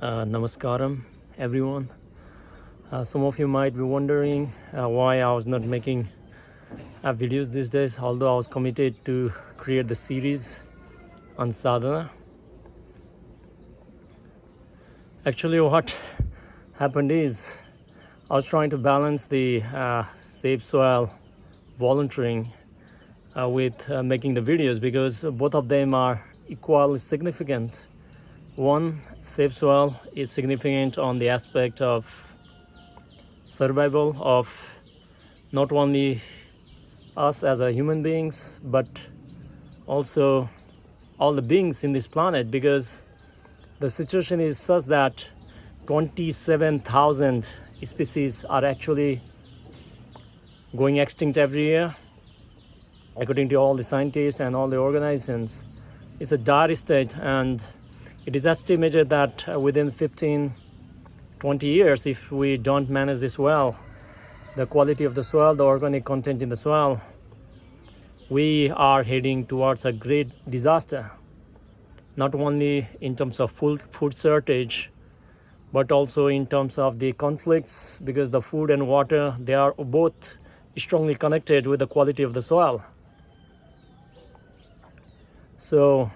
Namaskaram, everyone. Some of you might be wondering why I was not making videos these days, although I was committed to create the series on sadhana. Actually, what happened is I was trying to balance the safe soil volunteering with making the videos because both of them are equally significant. One, safe soil is significant on the aspect of survival of not only us as a human beings, but also all the beings in this planet, because the situation is such that 27,000 species are actually going extinct every year, according to all the scientists and all the organizations. It's a dire state, and it is estimated that within 15-20 years, if we don't manage this well, the quality of the soil, the organic content in the soil, we are heading towards a great disaster, not only in terms of food shortage, but also in terms of the conflicts, because the food and water, they are both strongly connected with the quality of the soil. So,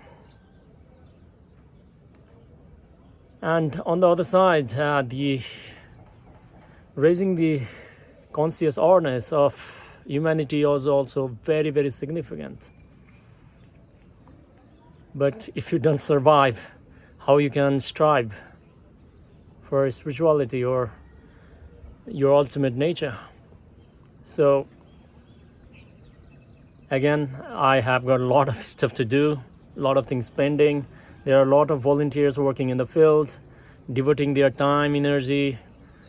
and on the other side, the raising the conscious awareness of humanity is also very, very significant. But if you don't survive, how you can strive for spirituality or your ultimate nature? So again, I have got a lot of stuff to do, a lot of things pending. There are a lot of volunteers working in the field, devoting their time, energy,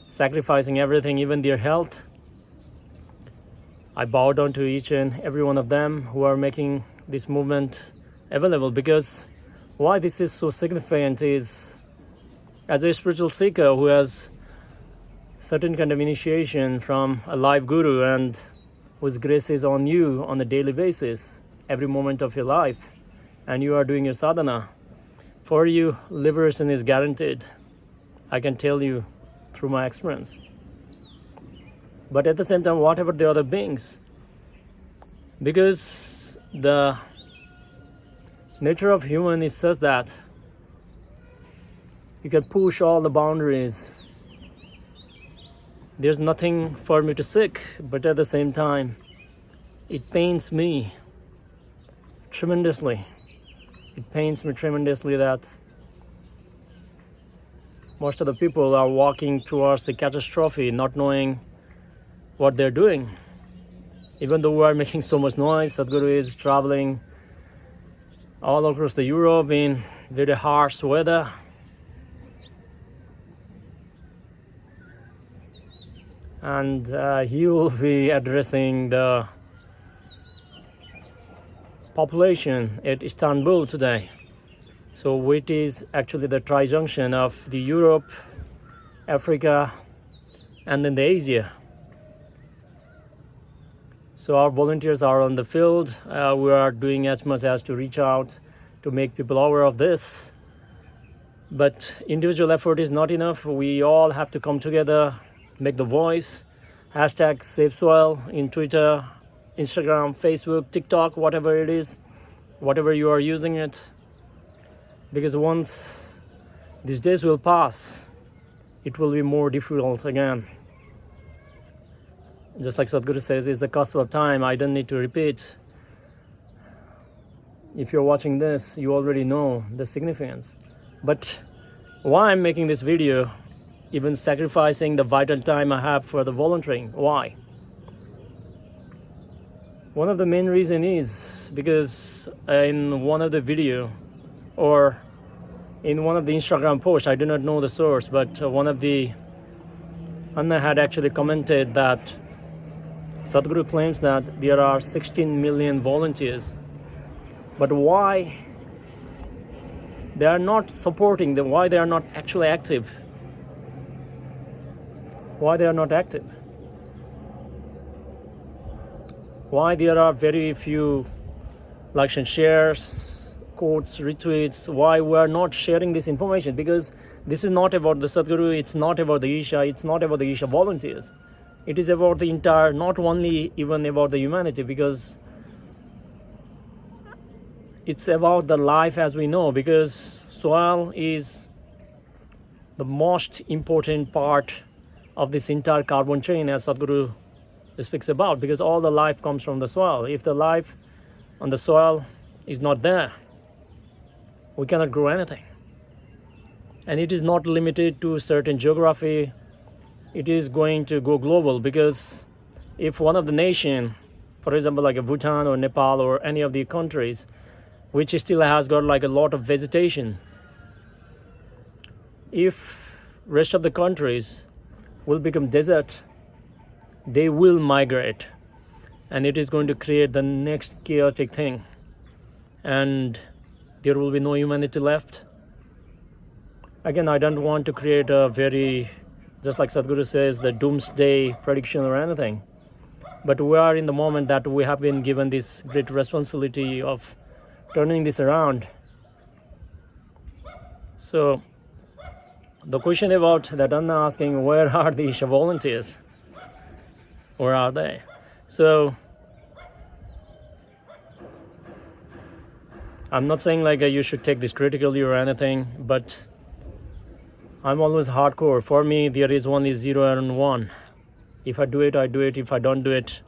sacrificing everything, even their health. I bow down to each and every one of them who are making this movement available, because why this is so significant is, as a spiritual seeker who has certain kind of initiation from a live guru and whose grace is on you on a daily basis, every moment of your life, and you are doing your sadhana, for you, liberation is guaranteed. I can tell you through my experience. But at the same time, whatever the other beings, because the nature of human is such that you can push all the boundaries. There's nothing for me to seek, but at the same time, it pains me tremendously. It pains me tremendously that most of the people are walking towards the catastrophe, not knowing what they're doing. Even though we are making so much noise, Sadhguru is traveling all across the Europe in very harsh weather. And he will be addressing the population at Istanbul today. So it is actually the tri-junction of the Europe, Africa, and then the Asia. So our volunteers are on the field. We are doing as much as to reach out to make people aware of this. But individual effort is not enough. We all have to come together, make the voice. Hashtag Save Soil in Twitter, Instagram, Facebook, TikTok, whatever it is, whatever you are using it. Because once these days will pass, it will be more difficult again. Just like Sadhguru says, it's the cusp of time. I don't need to repeat. If you're watching this, you already know the significance. But why I'm making this video, even sacrificing the vital time I have for the volunteering, why? One of the main reason is because in one of the video or in one of the Instagram posts, I do not know the source, but one of the Anna had actually commented that Sadhguru claims that there are 16 million volunteers, but why they are not supporting them, why they are not actually active? Why they are not active? Why there are very few likes and shares quotes, retweets, why we are not sharing this information, because this is not about the Sadhguru, it's not about the Isha, it's not about the Isha volunteers. It is about the entire, not only even about the humanity, because it's about the life as we know, because soil is the most important part of this entire carbon chain, as Sadhguru speaks about, because all the life comes from the soil. If the life on the soil is not there, we cannot grow anything. And it is not limited to certain geography. It is going to go global, because if one of the nation, for example, like a Bhutan or Nepal or any of the countries, which still has got like a lot of vegetation, if rest of the countries will become desert, they will migrate, and it is going to create the next chaotic thing, and there will be no humanity left. Again, I don't want to create a very, just like Sadhguru says, the doomsday prediction or anything, but we are in the moment that we have been given this great responsibility of turning this around. So the question about that I'm asking, where are the Isha volunteers? Where are they? So I'm not saying like you should take this critically or anything, but I'm always hardcore. For me, there is only 0 and 1. If I do it, I do it. If I don't do it,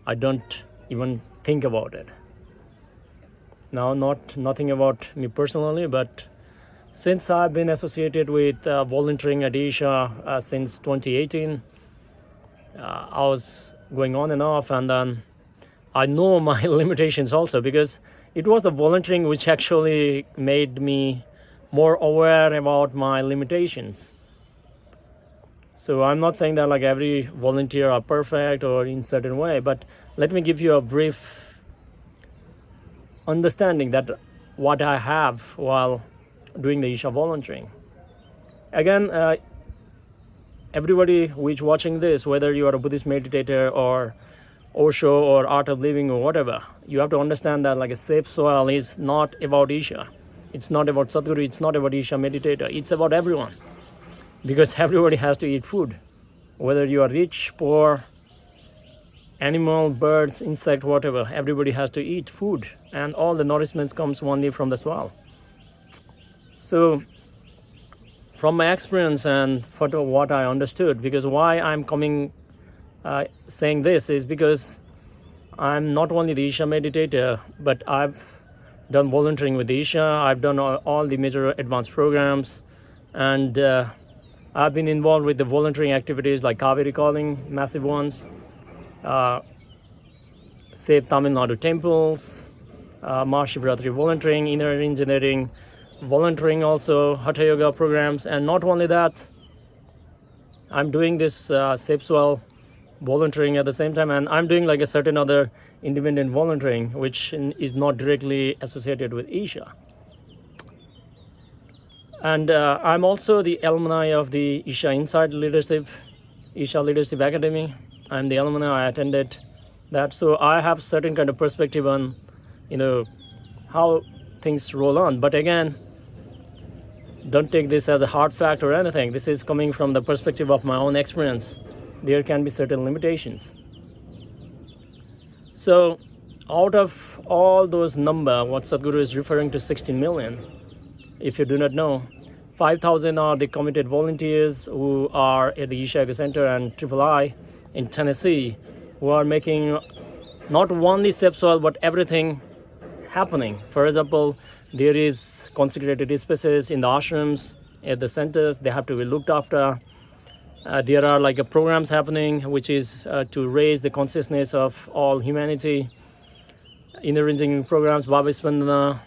I don't even think about it. Now, nothing about me personally, but since I've been associated with volunteering at Isha since 2018, I was going on and off, and then I know my limitations also, because it was the volunteering which actually made me more aware about my limitations. So I'm not saying that like every volunteer are perfect or in certain way, but let me give you a brief understanding that what I have while doing the Isha volunteering. Again, everybody who is watching this, whether you are a Buddhist meditator or Osho or Art of Living or whatever, you have to understand that like a safe soil is not about Isha. It's not about Sadhguru, it's not about Isha meditator, it's about everyone. Because everybody has to eat food. Whether you are rich, poor, animal, birds, insect, whatever, everybody has to eat food. And all the nourishment comes only from the soil. So from my experience and for what I understood, because why I'm coming saying this is because I'm not only the Isha meditator, but I've done volunteering with Isha. I've done all the major advanced programs, and I've been involved with the volunteering activities like Kaveri calling, massive ones, Save Tamil Nadu temples, Mahashivratri volunteering, inner engineering, volunteering also, Hatha Yoga programs, and not only that, I'm doing this Safe Soil volunteering at the same time, and I'm doing like a certain other independent volunteering which is not directly associated with Isha. And I'm also the alumni of the Isha Inside Leadership, Isha Leadership Academy. I'm the alumni, I attended that. So I have certain kind of perspective on, how things roll on. But again, don't take this as a hard fact or anything. This is coming from the perspective of my own experience. There can be certain limitations. So out of all those number, what Sadhguru is referring to 16 million, if you do not know, 5,000 are the committed volunteers who are at the Isha Yoga Center and III in Tennessee, who are making not only safe soil, but everything happening. For example, there is consecrated spaces in the ashrams, at the centers, they have to be looked after. There are like programs happening, which is to raise the consciousness of all humanity. Inner engineering programs, Bhava Spandana,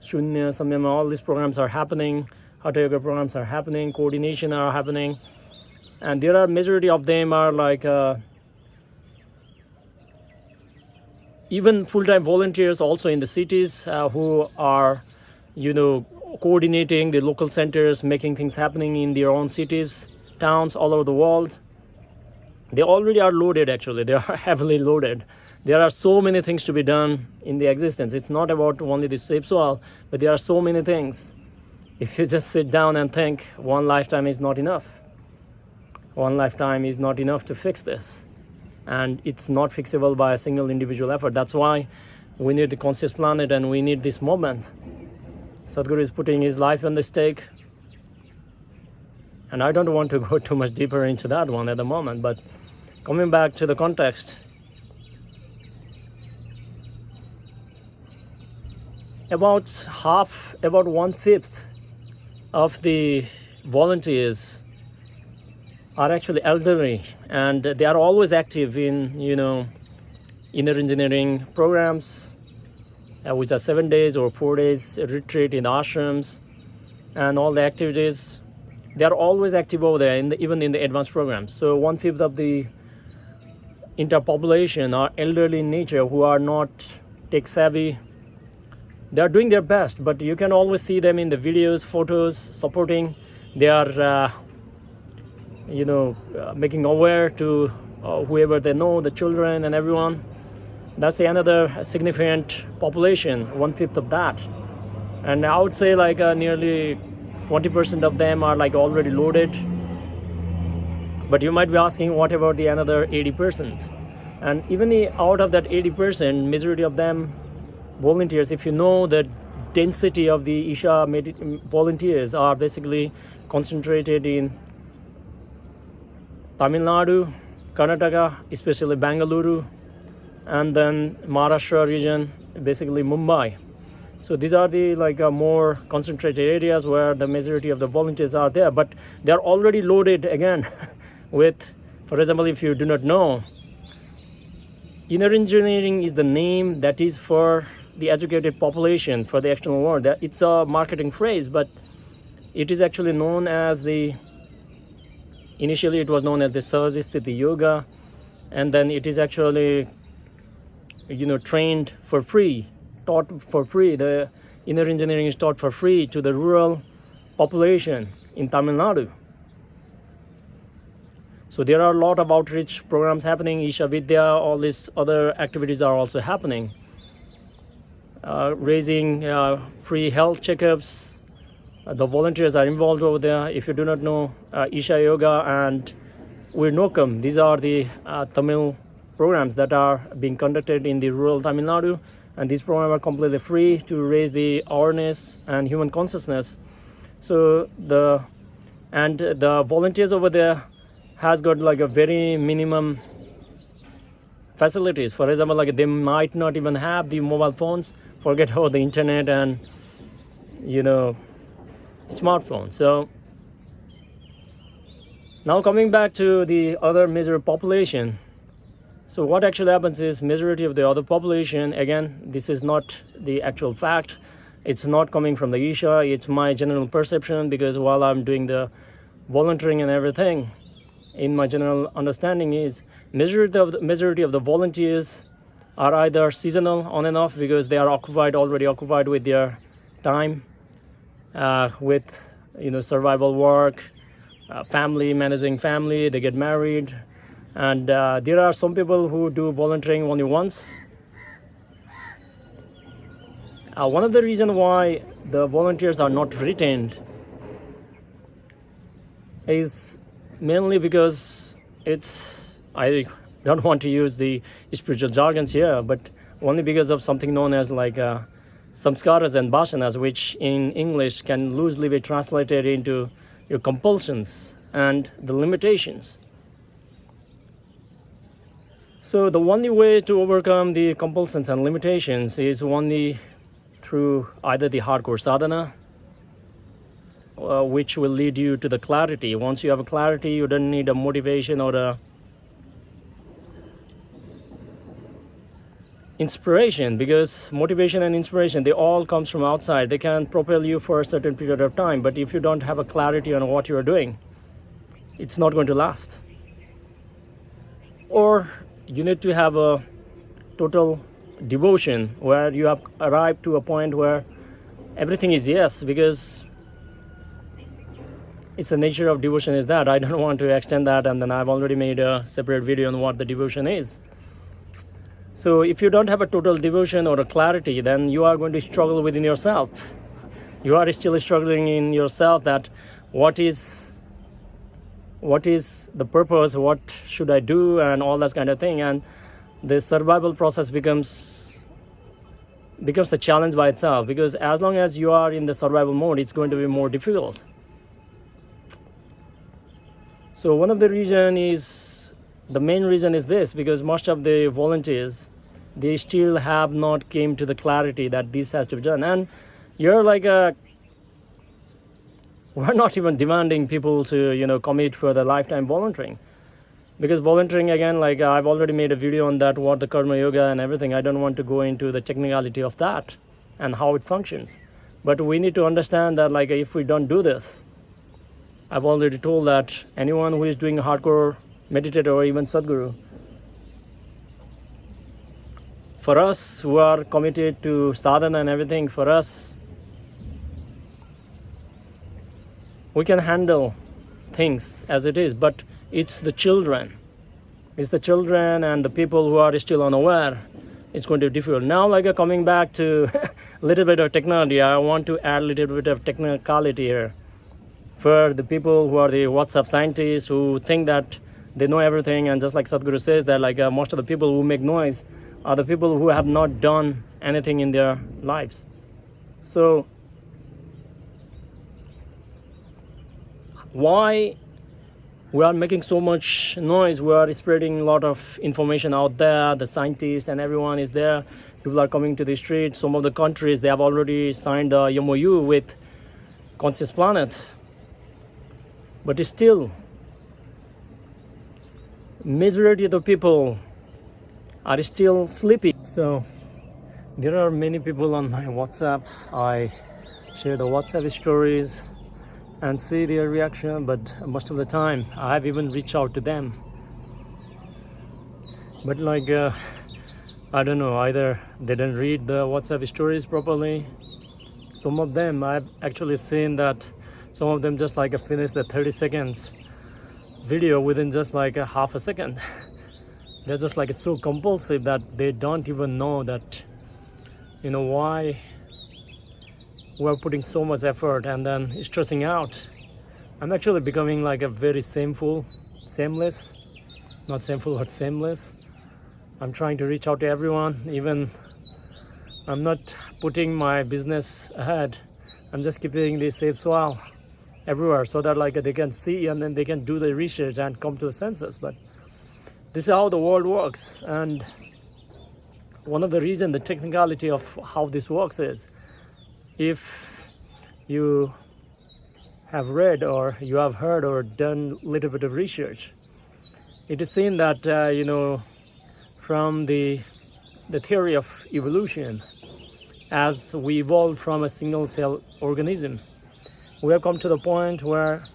Shunya, Samyama, all these programs are happening. Hatha Yoga programs are happening, coordination are happening. And there are majority of them are like even full-time volunteers also in the cities who are, coordinating the local centers, making things happening in their own cities, towns all over the world. They already are loaded actually, they are heavily loaded. There are so many things to be done in the existence. It's not about only the shape soil, but there are so many things. If you just sit down and think, one lifetime is not enough. One lifetime is not enough to fix this. And it's not fixable by a single individual effort. That's why we need the conscious planet and we need this movement. Sadhguru is putting his life on the stake. And I don't want to go too much deeper into that one at the moment, but coming back to the context, about 1/5 of the volunteers are actually elderly, and they are always active in, inner engineering programs, which are 7 days or 4 days retreat in ashrams, and all the activities. They are always active over there, even in the advanced programs. So 1/5 of the entire population are elderly in nature, who are not tech savvy. They are doing their best, but you can always see them in the videos, photos, supporting. They are, making aware to whoever they know, the children and everyone. That's another significant population, 1/5 of that. And I would say nearly 20% of them are already loaded. But you might be asking, what about the another 80%? And even out of that 80%, majority of them volunteers, if you know the density of the Isha volunteers are basically concentrated in Tamil Nadu, Karnataka, especially Bangalore, and then Maharashtra region, basically Mumbai. So these are the more concentrated areas where the majority of the volunteers are there, but they are already loaded again with, for example, if you do not know, inner engineering is the name that is for the educated population, for the external world. It's a marketing phrase, but it is actually known as initially it was known as the Sadhguru yoga, and then it is actually, trained for free, taught for free. The inner engineering is taught for free to the rural population in Tamil Nadu. So there are a lot of outreach programs happening, Isha Vidya, all these other activities are also happening. Raising free health checkups. The volunteers are involved over there. If you do not know, Isha Yoga and Virnokam, these are the Tamil programs that are being conducted in the rural Tamil Nadu. And these programs are completely free to raise the awareness and human consciousness. So the volunteers over there has got a very minimum facilities. For example, they might not even have the mobile phones, forget about the internet and smartphones. So now coming back to the other major population. So what actually happens is, majority of the other population, again, this is not the actual fact. It's not coming from the Isha. It's my general perception, because while I'm doing the volunteering and everything, in my general understanding is majority of the volunteers are either seasonal, on and off, because they are already occupied with their time, with survival work, family, managing family. They get married. And there are some people who do volunteering only once. One of the reasons why the volunteers are not retained is mainly because I don't want to use the spiritual jargons here, but only because of something known as samskaras and bhasanas, which in English can loosely be translated into your compulsions and the limitations. So the only way to overcome the compulsions and limitations is only through either the hardcore sadhana, which will lead you to the clarity. Once you have a clarity, you don't need a motivation or a inspiration, because motivation and inspiration, they all comes from outside. They can propel you for a certain period of time, but if you don't have a clarity on what you are doing, it's not going to last. Or you need to have a total devotion where you have arrived to a point where everything is yes, because it's the nature of devotion is that. I don't want to extend that, and then I've already made a separate video on what the devotion is. So if you don't have a total devotion or a clarity, then you are going to struggle within yourself. You are still struggling in yourself that what is the purpose, what should I do, and all that kind of thing. And the survival process becomes a challenge by itself, because as long as you are in the survival mode, it's going to be more difficult. So one of the main reason is this, because most of the volunteers, they still have not came to the clarity that this has to be done. And you're we're not even demanding people to, commit for the lifetime volunteering. Because volunteering, again, I've already made a video on that, what the karma yoga and everything. I don't want to go into the technicality of that and how it functions. But we need to understand that if we don't do this, I've already told that anyone who is doing hardcore meditator or even Sadhguru, for us who are committed to sadhana and everything, for us, we can handle things as it is, but it's the children and the people who are still unaware. It's going to be difficult. Now, coming back to a little bit of technology, I want to add a little bit of technicality here. For the people who are the WhatsApp scientists who think that they know everything, and just like Sadhguru says that most of the people who make noise are the people who have not done anything in their lives. So why we are making so much noise? We are spreading a lot of information out there. The scientists and everyone is there. People are coming to the street. Some of the countries, they have already signed the MOU with Conscious Planet. But still, majority of the people are still sleeping. So there are many people on my WhatsApp. I share the WhatsApp stories and see their reaction, but most of the time I have even reached out to them. But I don't know, either they didn't read the WhatsApp stories properly. Some of them, I've actually seen that some of them just finish the 30 seconds video within just a half a second. They're just so compulsive that they don't even know that, why we're putting so much effort and then stressing out. I'm actually becoming a very shameless, not shameful, but shameless. I'm trying to reach out to everyone. Even I'm not putting my business ahead. I'm just keeping the safe soil everywhere so that they can see and then they can do the research and come to the senses. But this is how the world works. And one of the reasons, the technicality of how this works is, if you have read or you have heard or done a little bit of research, it is seen that from the theory of evolution, as we evolved from a single cell organism, we have come to the point where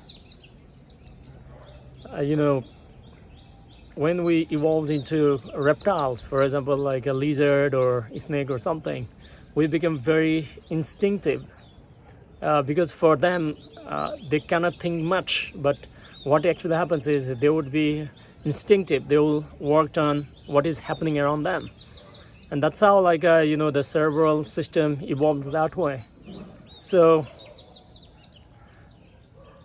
when we evolved into reptiles, for example, like a lizard or a snake or something, we become very instinctive, because for them, they cannot think much, but what actually happens is they would be instinctive. They will work on what is happening around them. And that's how the cerebral system evolved that way. So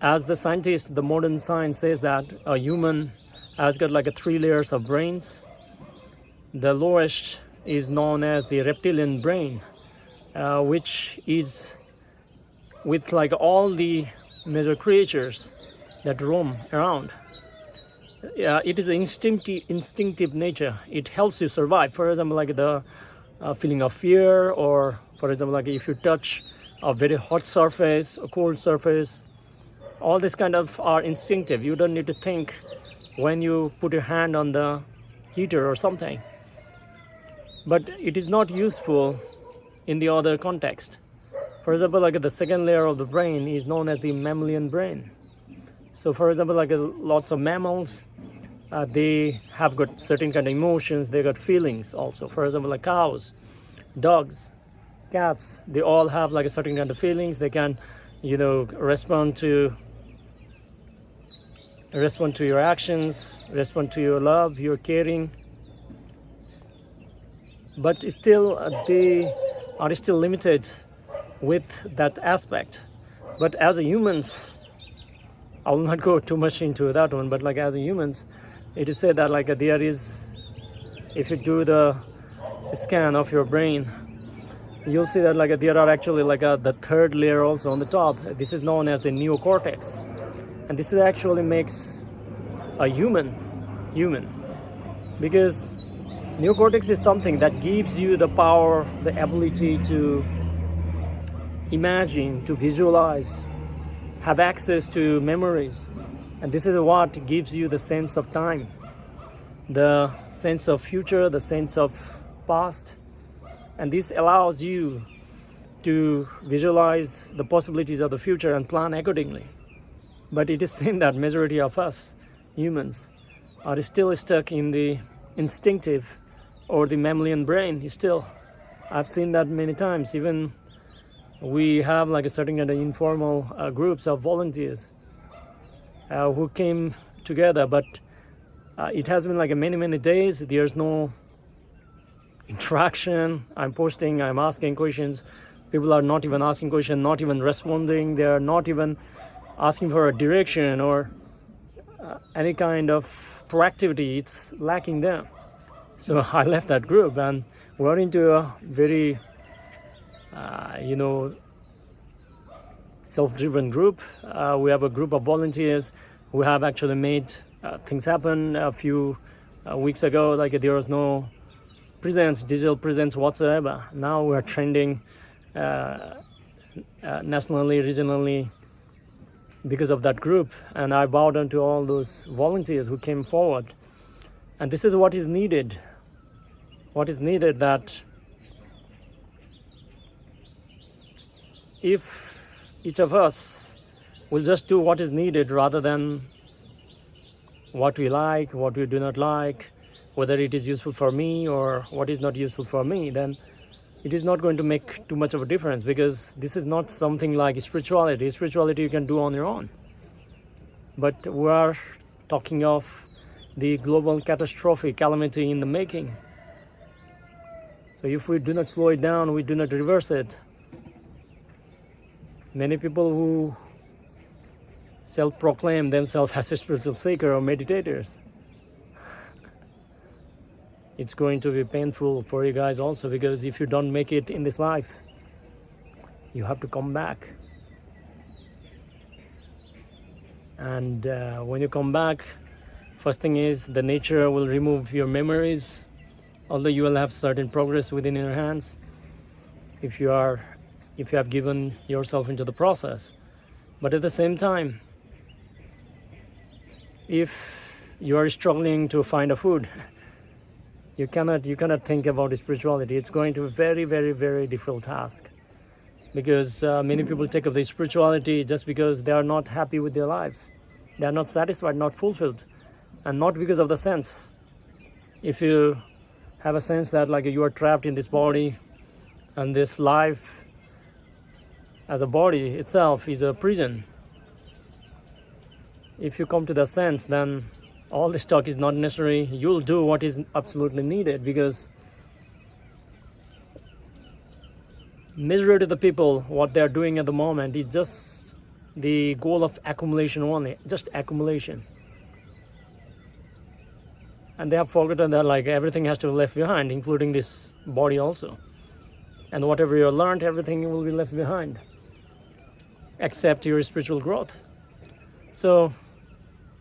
as the scientist, the modern science says that a human has got 3 layers of brains. The lowest is known as the reptilian brain, which is with all the major creatures that roam around. It is instinctive nature. It helps you survive. For example, the feeling of fear, or for example, if you touch a very hot surface, a cold surface, all this kind of are instinctive. You don't need to think when you put your hand on the heater or something. But it is not useful in the other context. For example, the second layer of the brain is known as the mammalian brain. So for example, lots of mammals, they have got certain kind of emotions, they got feelings also. For example, cows, dogs, cats, they all have a certain kind of feelings. They can, respond to your actions, respond to your love, your caring. but still they are still limited with that aspect. But as a humans, I will not go too much into that one, but like as a humans, it is said that like there is, if you do the scan of your brain, you'll see that like there are actually like the third layer also on the top. This is known as the neocortex, and this is actually makes a human, because neocortex is something that gives you the power, the ability to imagine, to visualize, have access to memories. And this is what gives you the sense of time, the sense of future, the sense of past. And this allows you to visualize the possibilities of the future and plan accordingly. But it is seen that majority of us humans are still stuck in the instinctive or the mammalian brain still. I've seen that many times. Even we have like a certain kind of informal groups of volunteers who came together, but it has been like many days. There's no interaction. I'm posting, I'm asking questions. People are not even asking questions, not even responding. They are not even asking for a direction or any kind of proactivity. It's lacking there. So I left that group and we're into a very self-driven group. We have a group of volunteers who have actually made things happen. A few weeks ago, like there was no presence, digital presence whatsoever. Now we're trending nationally, regionally, because of that group. And I bow down to all those volunteers who came forward. And this is what is needed. What is needed, that if each of us will just do what is needed rather than what we like, what we do not like, whether it is useful for me or what is not useful for me, then it is not going to make too much of a difference, because this is not something like spirituality. Spirituality you can do on your own. But we are talking of the global catastrophic calamity in the making. So if we do not slow it down, we do not reverse it, many people who self-proclaim themselves as a spiritual seeker or meditators, it's going to be painful for you guys also, because if you don't make it in this life, you have to come back. And when you come back, first thing is the nature will remove your memories, although you will have certain progress within your hands if you have given yourself into the process. But at the same time, if you are struggling to find a food, you cannot think about spirituality. It's going to be a very difficult task, because many people take up the spirituality just because they are not happy with their life. They are not satisfied, not fulfilled, and not because of the sense. If you have a sense that like you are trapped in this body, and this life as a body itself is a prison, if you come to the sense, then all this talk is not necessary. You'll do what is absolutely needed, because majority of the people, what they are doing at the moment is just the goal of accumulation only, just accumulation. And they have forgotten that like everything has to be left behind, including this body also. And whatever you learned, everything will be left behind, except your spiritual growth. So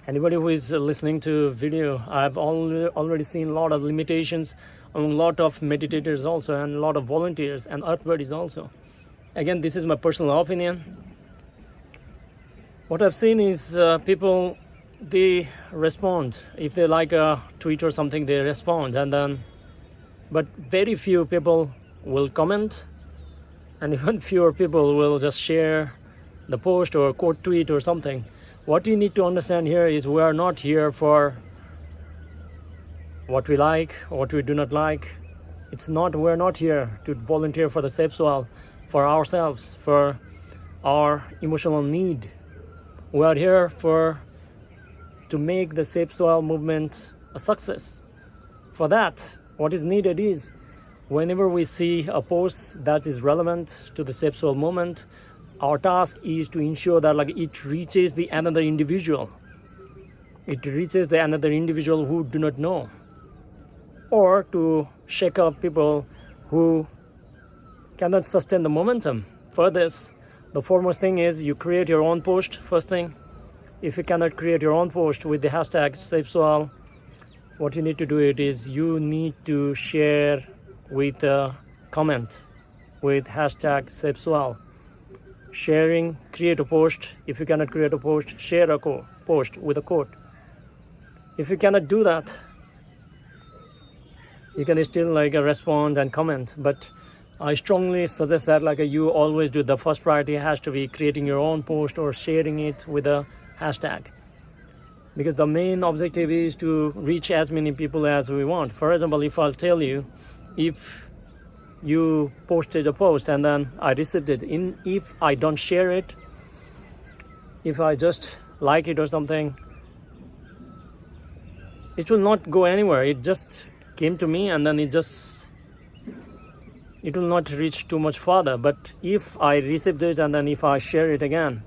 anybody who is listening to video, I've already seen a lot of limitations among a lot of meditators also, and a lot of volunteers and earth buddies also. Again, this is my personal opinion. What I've seen is people, they respond. If they like a tweet or something, they respond, and then, but very few people will comment, and even fewer people will just share the post or quote tweet or something. What you need to understand here is we are not here for what we like or what we do not like. We're not here to volunteer for the safe soil, for ourselves, for our emotional need. We are here to make the safe soil movement a success. For that, what is needed is Whenever we see a post that is relevant to the Safe Soul movement, our task is to ensure that it reaches the another individual. It reaches the another individual who do not know, or to shake up people who cannot sustain the momentum. For this, the foremost thing is you create your own post first thing. If you cannot create your own post with the hashtag Safe Soul, what you need to do is you need to share with a comment with hashtag Safe Soul. Sharing, create a post. If you cannot create a post, share a post with a quote. If you cannot do that, you can still respond and comment, but I strongly suggest that you always do, the first priority has to be creating your own post or sharing it with a hashtag, because the main objective is to reach as many people as we want. For example, if I'll tell you, if you posted a post and then I received it, if I don't share it, if I just like it or something, it will not go anywhere. It just came to me and then it will not reach too much further. But if I received it and then if I share it again,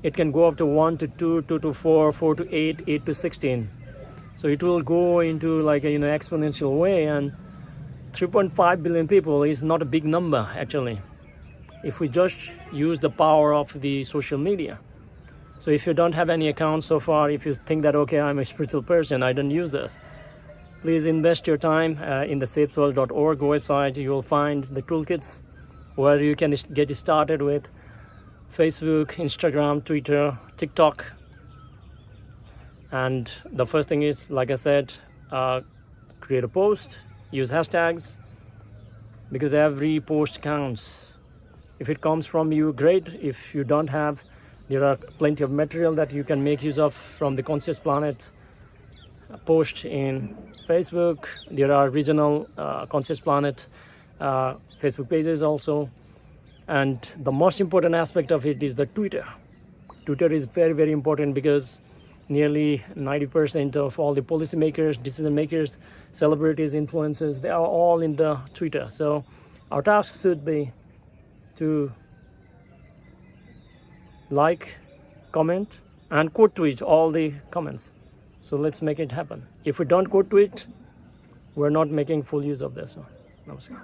it can go up to 1 to 2, 2 to 4, 4 to 8, 8 to 16. So it will go into exponential way, and 3.5 billion people is not a big number actually, if we just use the power of the social media. So if you don't have any accounts so far, if you think that, okay, I'm a spiritual person, I don't use this, please invest your time in the safesoul.org website. You will find the toolkits where you can get started with Facebook, Instagram, Twitter, TikTok. And the first thing is, like I said, create a post, use hashtags, because every post counts. If it comes from you, great. If you don't have, there are plenty of material that you can make use of from the Conscious Planet post in Facebook. There are regional Conscious Planet Facebook pages also. And the most important aspect of it is the Twitter. Twitter is very, very important, because nearly 90% of all the policymakers, decision makers, celebrities, influencers, they are all in the Twitter. So our task should be to like, comment, and quote tweet all the comments. So let's make it happen. If we don't quote tweet, we're not making full use of this one. Namaskar.